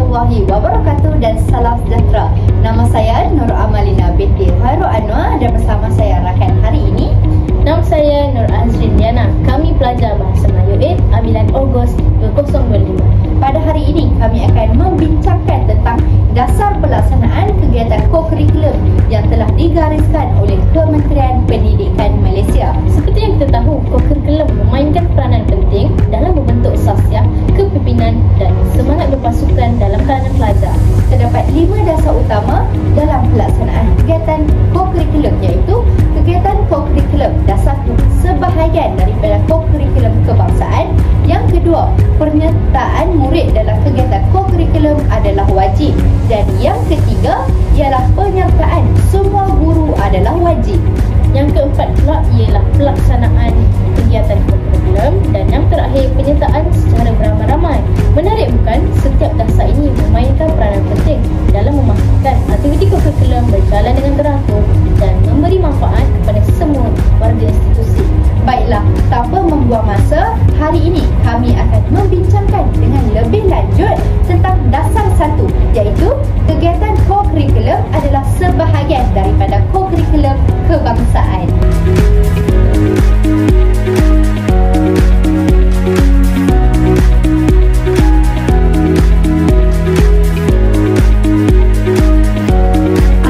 warahmatullahi wabarakatuh dan salam sejahtera. Nama saya Nur Amalina binti Khairul Anwar dan bersama saya rakan hari ini. Nama saya Nur Azrin Diana. Kami pelajar Bahasa Melayu 8 Ambilan Ogos 2025. Pada hari ini kami akan membincangkan tentang dasar pelaksanaan kegiatan co-curriculum yang telah digariskan oleh Kementerian Pendidikan Malaysia. Seperti yang kita tahu, co-curriculum memainkan peranan penting dalam membentuk sasiah, kepimpinan dan semangat berpasukan dalam kalangan pelajar. Terdapat 5 dasar utama dalam pelaksanaan kegiatan co-curriculum, iaitu kegiatan co-curriculum dasar sebahagian daripada co-curriculum kebangsaan. Yang kedua, penyertaan murid dalam kegiatan co-curriculum adalah wajib. Dan yang ketiga ialah penyertaan semua guru adalah wajib. Yang keempat pula ialah pelaksanaan kegiatan co-curriculum dan yang terakhir penyertaan secara beramai-ramai. Menarik bukan? Setiap dasar ini memainkan peranan penting dalam memastikan aktiviti co-curriculum berjalan dengan teratur dan memberi manfaat kepada semua warga institusi. Baiklah, tanpa membuang masa, hari ini kami akan membincangkan dengan lebih lanjut tentang dasar satu, iaitu kegiatan co-curriculum adalah sebahagian daripada co-curriculum kebangsaan.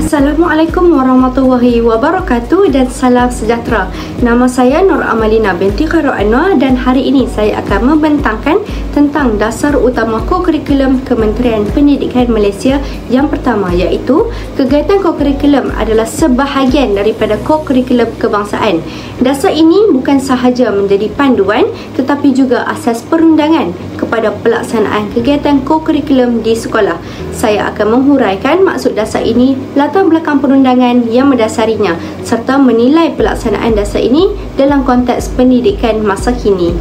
Assalamualaikum warahmatullahi wabarakatuh dan salam sejahtera. Nama saya Nur Amalina binti Khairul Anwar dan hari ini saya akan membentangkan tentang dasar utama co-curriculum Kementerian Pendidikan Malaysia. Yang pertama, iaitu kegiatan co-curriculum adalah sebahagian daripada co-curriculum kebangsaan. Dasar ini bukan sahaja menjadi panduan tetapi juga asas perundangan kepada pelaksanaan kegiatan co-curriculum di sekolah. Saya akan menghuraikan maksud dasar ini, latar belakang perundangan yang mendasarinya serta menilai pelaksanaan dasar ini dalam konteks pendidikan masa kini.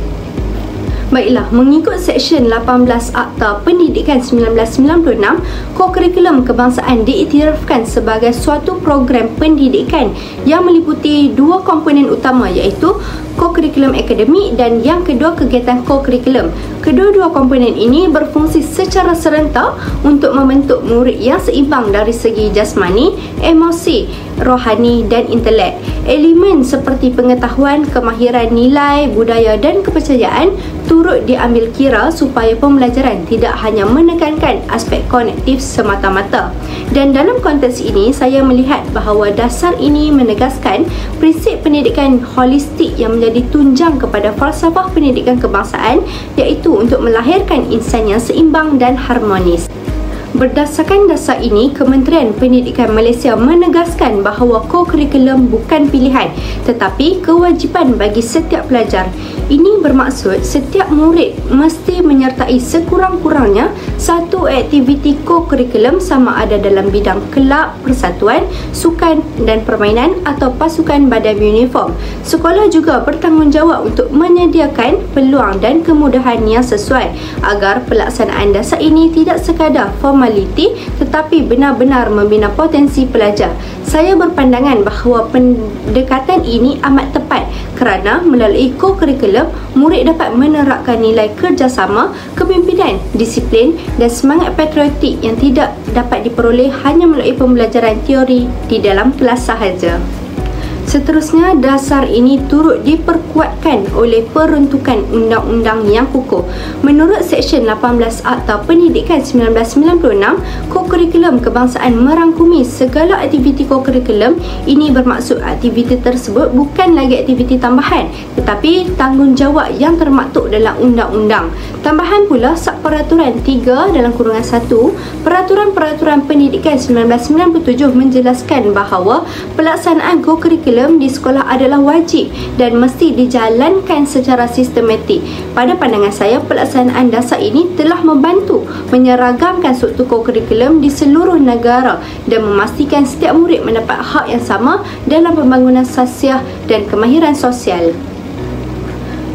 Baiklah, mengikut Seksyen 18 Akta Pendidikan 1996, co-curriculum kebangsaan diiktirafkan sebagai suatu program pendidikan yang meliputi dua komponen utama, iaitu co-curriculum akademik dan yang kedua kegiatan co-curriculum. Kedua-dua komponen ini berfungsi secara serentak untuk membentuk murid yang seimbang dari segi jasmani, emosi, rohani dan intelek. Elemen seperti pengetahuan, kemahiran, nilai, budaya dan kepercayaan turut diambil kira supaya pembelajaran tidak hanya menekankan aspek kognitif semata-mata. Dan dalam konteks ini, saya melihat bahawa dasar ini menegaskan prinsip pendidikan holistik yang menjadi tunjang kepada falsafah pendidikan kebangsaan, iaitu untuk melahirkan insan yang seimbang dan harmonis. Berdasarkan dasar ini, Kementerian Pendidikan Malaysia menegaskan bahawa co-curriculum bukan pilihan tetapi kewajipan bagi setiap pelajar. Ini bermaksud setiap murid mesti menyertai sekurang-kurangnya satu aktiviti co-curriculum sama ada dalam bidang kelab, persatuan, sukan dan permainan atau pasukan badan uniform. Sekolah juga bertanggungjawab untuk menyediakan peluang dan kemudahan yang sesuai agar pelaksanaan dasar ini tidak sekadar formaliti tetapi benar-benar membina potensi pelajar. Saya berpandangan bahawa pendekatan ini amat tepat kerana melalui co-curriculum murid dapat menerapkan nilai kerjasama, kepimpinan, disiplin dan semangat patriotik yang tidak dapat diperoleh hanya melalui pembelajaran teori di dalam kelas sahaja. Seterusnya, dasar ini turut diperkuatkan oleh peruntukan undang-undang yang kukuh. Menurut Seksyen 18 Akta Pendidikan 1996, co-curriculum kebangsaan merangkumi segala aktiviti co-curriculum. Ini bermaksud aktiviti tersebut bukan lagi aktiviti tambahan tetapi tanggungjawab yang termaktub dalam undang-undang. Tambahan pula Peraturan 3/1 Peraturan Pendidikan 1997 menjelaskan bahawa pelaksanaan co-curriculum di sekolah adalah wajib dan mesti dijalankan secara sistematik. Pada pandangan saya, pelaksanaan dasar ini telah membantu menyeragamkan struktur co-curriculum di seluruh negara dan memastikan setiap murid mendapat hak yang sama dalam pembangunan sasiah dan kemahiran sosial.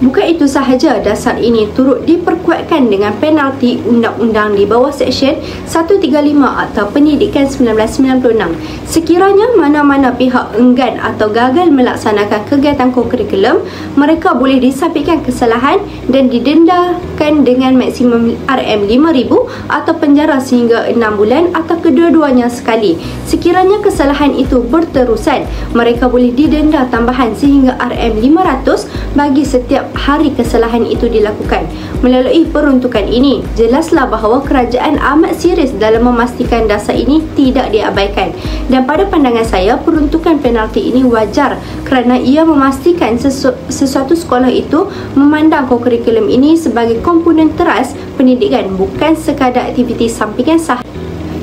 Bukan itu sahaja, dasar ini turut diperkuatkan dengan penalti undang-undang di bawah Seksyen 135 Akta Pendidikan 1996. Sekiranya mana-mana pihak enggan atau gagal melaksanakan kegiatan kokurikulum, mereka boleh disabitkan kesalahan dan didendakan dengan maksimum RM5,000 atau penjara sehingga 6 bulan atau kedua-duanya sekali. Sekiranya kesalahan itu berterusan, mereka boleh didenda tambahan sehingga RM500 bagi setiap hari kesalahan itu dilakukan. Melalui peruntukan ini, jelaslah bahawa kerajaan amat serius dalam memastikan dasar ini tidak diabaikan. Dan pada pandangan saya, peruntukan penalti ini wajar kerana ia memastikan sesuatu sekolah itu memandang kokurikulum ini sebagai komponen teras pendidikan, bukan sekadar aktiviti sampingan sahaja.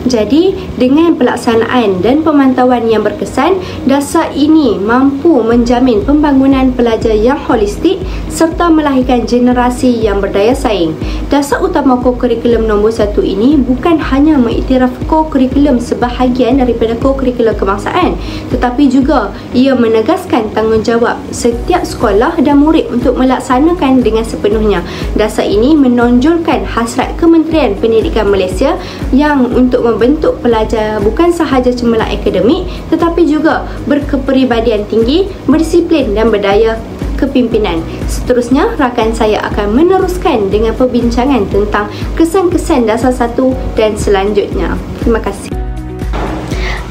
Jadi, dengan pelaksanaan dan pemantauan yang berkesan, dasar ini mampu menjamin pembangunan pelajar yang holistik serta melahirkan generasi yang berdaya saing. Dasar utama kokurikulum nombor 1 ini bukan hanya mengiktiraf kokurikulum sebahagian daripada kokurikulum kebangsaan, tetapi juga ia menegaskan tanggungjawab setiap sekolah dan murid untuk melaksanakan dengan sepenuhnya. Dasar ini menonjolkan hasrat Kementerian Pendidikan Malaysia yang untuk membentuk pelajar bukan sahaja cemerlang akademik tetapi juga berkepribadian tinggi, berdisiplin dan berdaya kepimpinan. Seterusnya, rakan saya akan meneruskan dengan perbincangan tentang kesan-kesan dasar 1 dan selanjutnya. Terima kasih.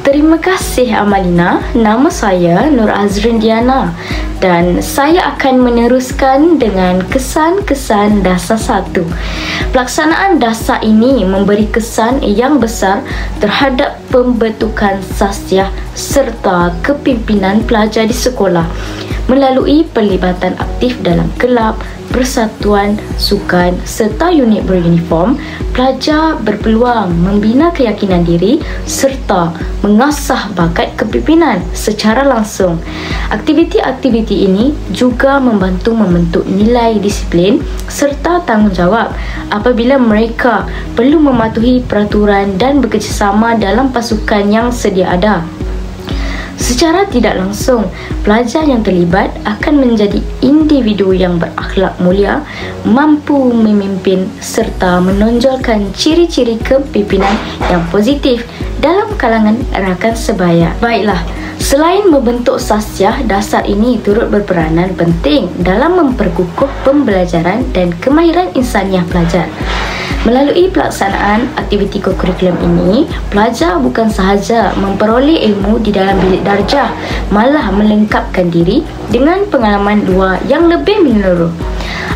Terima kasih Amalina. Nama saya Nur Azrin Diana dan saya akan meneruskan dengan kesan-kesan dasar 1. Pelaksanaan dasar ini memberi kesan yang besar terhadap pembentukan sasiah serta kepimpinan pelajar di sekolah melalui pelibatan aktif dalam kelab, persatuan, sukan serta unit beruniform. Pelajar berpeluang membina keyakinan diri serta mengasah bakat kepimpinan secara langsung. Aktiviti-aktiviti ini juga membantu membentuk nilai disiplin serta tanggungjawab apabila mereka perlu mematuhi peraturan dan bekerjasama dalam pasukan yang sedia ada. Secara tidak langsung, pelajar yang terlibat akan menjadi individu yang berakhlak mulia, mampu memimpin serta menonjolkan ciri-ciri kepimpinan yang positif dalam kalangan rakan sebaya. Baiklah, selain membentuk sasiah, dasar ini turut berperanan penting dalam memperkukuh pembelajaran dan kemahiran insaniah pelajar. Melalui pelaksanaan aktiviti kokurikulum ini, pelajar bukan sahaja memperoleh ilmu di dalam bilik darjah, malah melengkapkan diri dengan pengalaman luar yang lebih menyeluruh.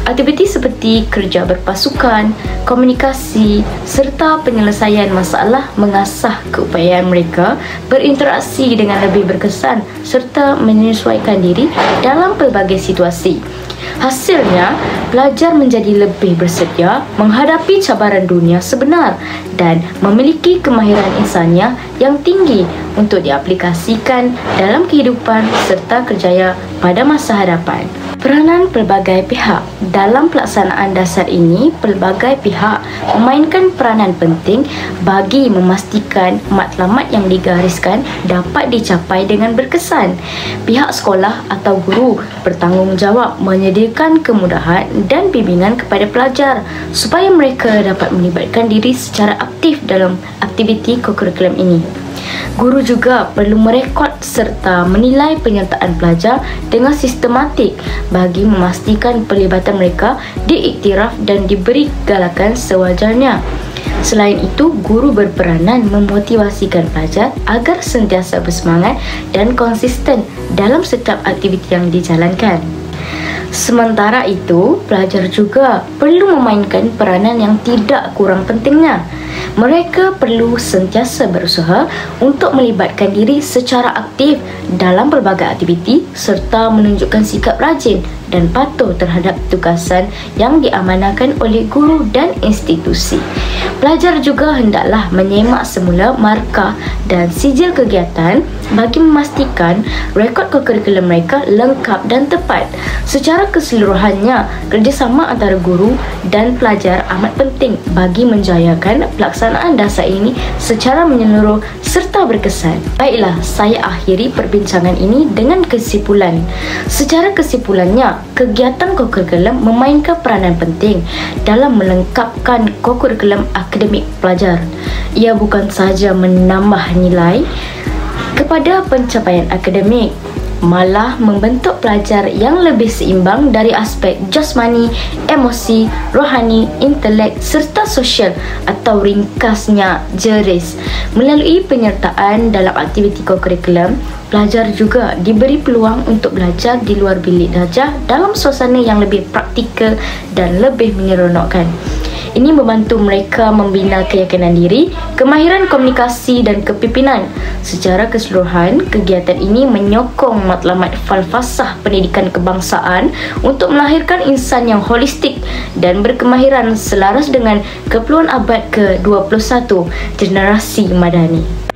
Aktiviti seperti kerja berpasukan, komunikasi serta penyelesaian masalah mengasah keupayaan mereka berinteraksi dengan lebih berkesan serta menyesuaikan diri dalam pelbagai situasi. Hasilnya, pelajar menjadi lebih bersedia menghadapi cabaran dunia sebenar dan memiliki kemahiran insaniah yang tinggi untuk diaplikasikan dalam kehidupan serta kerjaya pada masa hadapan. Peranan pelbagai pihak dalam pelaksanaan dasar ini, pelbagai pihak memainkan peranan penting bagi memastikan matlamat yang digariskan dapat dicapai dengan berkesan. Pihak sekolah atau guru bertanggungjawab menyediakan kemudahan dan bimbingan kepada pelajar supaya mereka dapat melibatkan diri secara aktif dalam aktiviti kokurikulum ini. Guru juga perlu merekod serta menilai penyertaan pelajar dengan sistematik bagi memastikan pelibatan mereka diiktiraf dan diberi galakan sewajarnya. Selain itu, guru berperanan memotivasikan pelajar agar sentiasa bersemangat dan konsisten dalam setiap aktiviti yang dijalankan. Sementara itu, pelajar juga perlu memainkan peranan yang tidak kurang pentingnya. Mereka perlu sentiasa berusaha untuk melibatkan diri secara aktif dalam pelbagai aktiviti serta menunjukkan sikap rajin dan patuh terhadap tugasan yang diamanahkan oleh guru dan institusi. Pelajar juga hendaklah menyemak semula markah dan sijil kegiatan bagi memastikan rekod kokurikulum mereka lengkap dan tepat. Secara keseluruhannya, kerjasama antara guru dan pelajar amat penting bagi menjayakan pelaksanaan dasar ini secara menyeluruh serta berkesan. Baiklah, saya akhiri perbincangan ini dengan kesimpulan. Secara kesimpulannya, kegiatan kokurikulum memainkan peranan penting dalam melengkapkan kokurikulum akademik pelajar. Ia bukan sahaja menambah nilai kepada pencapaian akademik, malah membentuk pelajar yang lebih seimbang dari aspek jasmani, emosi, rohani, intelek serta sosial atau ringkasnya JERIS. Melalui penyertaan dalam aktiviti kokurikulum, pelajar juga diberi peluang untuk belajar di luar bilik darjah dalam suasana yang lebih praktikal dan lebih menyeronokkan. Ini membantu mereka membina keyakinan diri, kemahiran komunikasi dan kepimpinan. Secara keseluruhan, kegiatan ini menyokong matlamat falsafah pendidikan kebangsaan untuk melahirkan insan yang holistik dan berkemahiran selaras dengan keperluan abad ke-21 generasi madani.